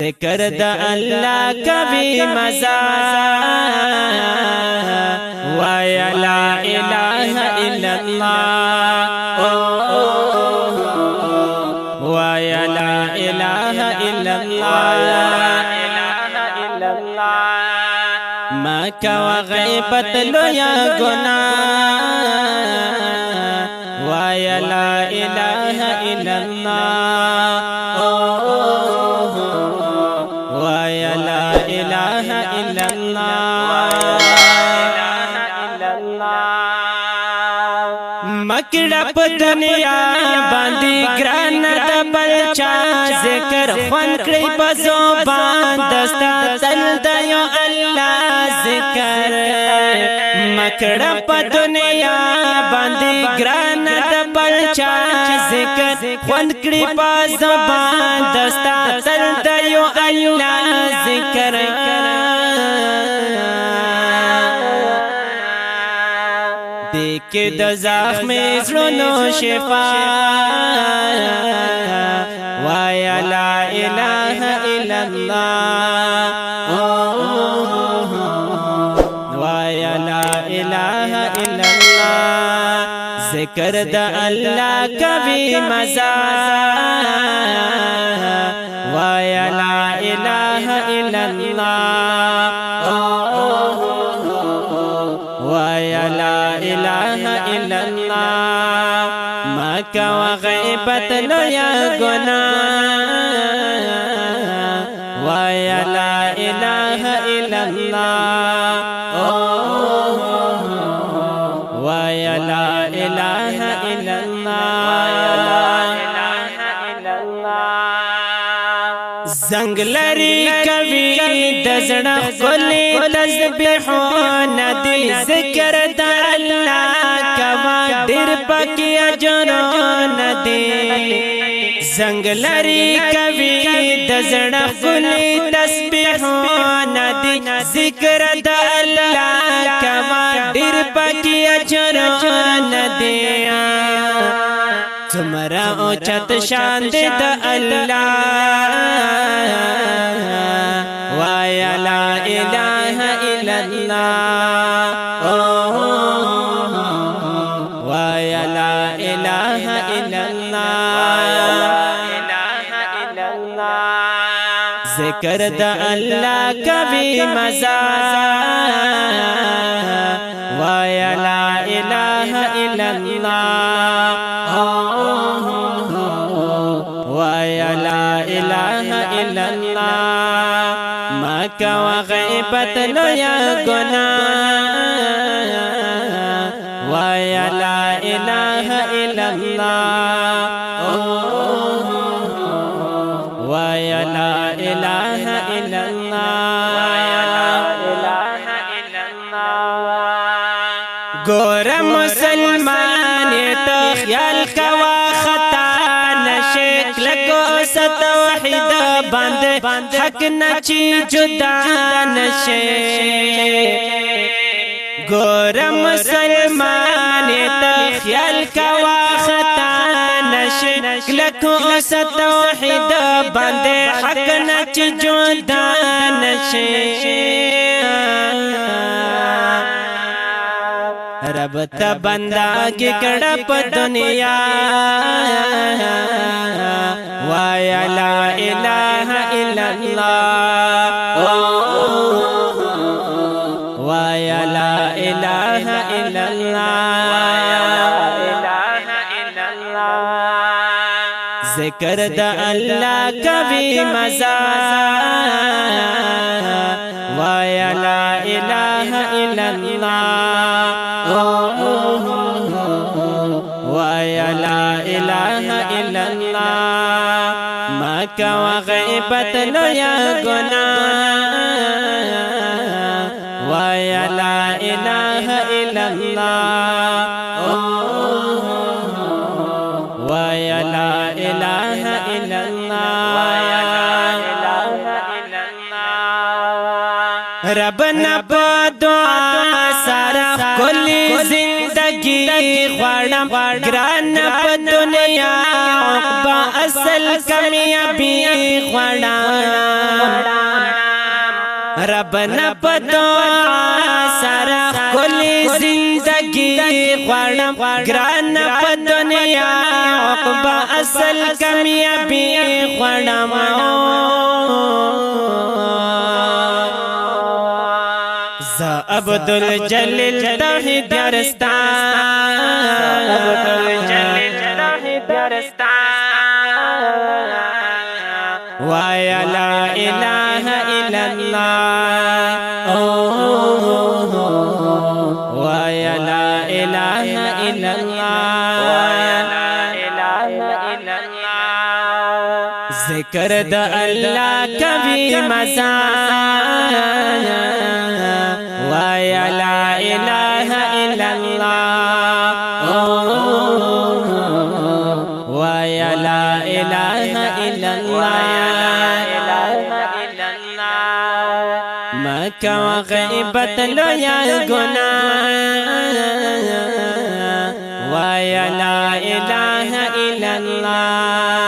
ذکر دا اللہ کبھی مزا وایا لا الہ الا اللہ وایا لا الہ الا اللہ مکہ و غیبت لویا گناہ وایا لا الہ الا اللہ وایا لا الہ الا اللہ مکڑا پا دنیا باندی گران دا بلچا ذکر خوان کری پا زبان دستا تل دیو اللہ ذکر مکڑا پا دنیا باندی گران دا بلچا ذکر خوان کری پا زبان دستا تل دیو اللہ ذکر دیکھ دا زخم زلونو شفا وایا لا الہ الا اللہ وایا لا الہ الا اللہ ذکر دا اللہ کبھی مزا وایا لا الہ الا اللہ وایا لا الہ الا اللہ مکہ و غیبت لویا گناہ وایا لا الہ الا اللہ وایا لا الہ الا اللہ زنگ لری کبھی دزڑا خلی تسبیحونا دی ذکر دا اللہ کوا دیر پکی اجرونا دی زنگ لری کبھی دزڑا خلی تسبیحونا دی ذکر دا اللہ کوا دیر پکی اجرونا دی تمہارا اوچت شان دے دا اللہ وایا لا الہ الا اللہ وایا لا الہ الا اللہ ذکر دا اللہ کبھی مزا وایا لا الہ الا اللہ وایا لا الہ الا اللہ مکہ و غیبت لویا گناہ وایا لا الہ الا اللہ وایا لا الہ الا اللہ گور مسلمان تو خیال کوا توحید بند حق نچی جدا نشے گور مسلمان تا خیال کوا خطا نشے لکو سا توحید بند حق نچی جدا نشے رب تا بندہ کی کڑپ دنیا وایا لا الہ الا اللہ وایا لا الہ الا اللہ ذکر دا اللہ کبھی مزا وایا لا الہ الا اللہ وایا لا الہ الا اللہ مکہ و غیبت لویا گناہ وایا لا الہ الا اللہ وایا لا الہ الا اللہ ربنا پا دعا سارا کلی زندگی خوڑم گران پا دنیا عقبہ اصل کمیابی خوڑم ربنا پدعا سارا کلی زندگی غړم ګران په دنیا عقبہ اصل کامیابی غړم ز عبدالجلیل توحید یارستان ویا لا اله الا الله ویا لا اله الا الله ذکر د الله کبھی مزا ویا لا اله الا الله ویا لا اله الا الله مکہ غیبت لو یا گناہ ویا لا اله الا الله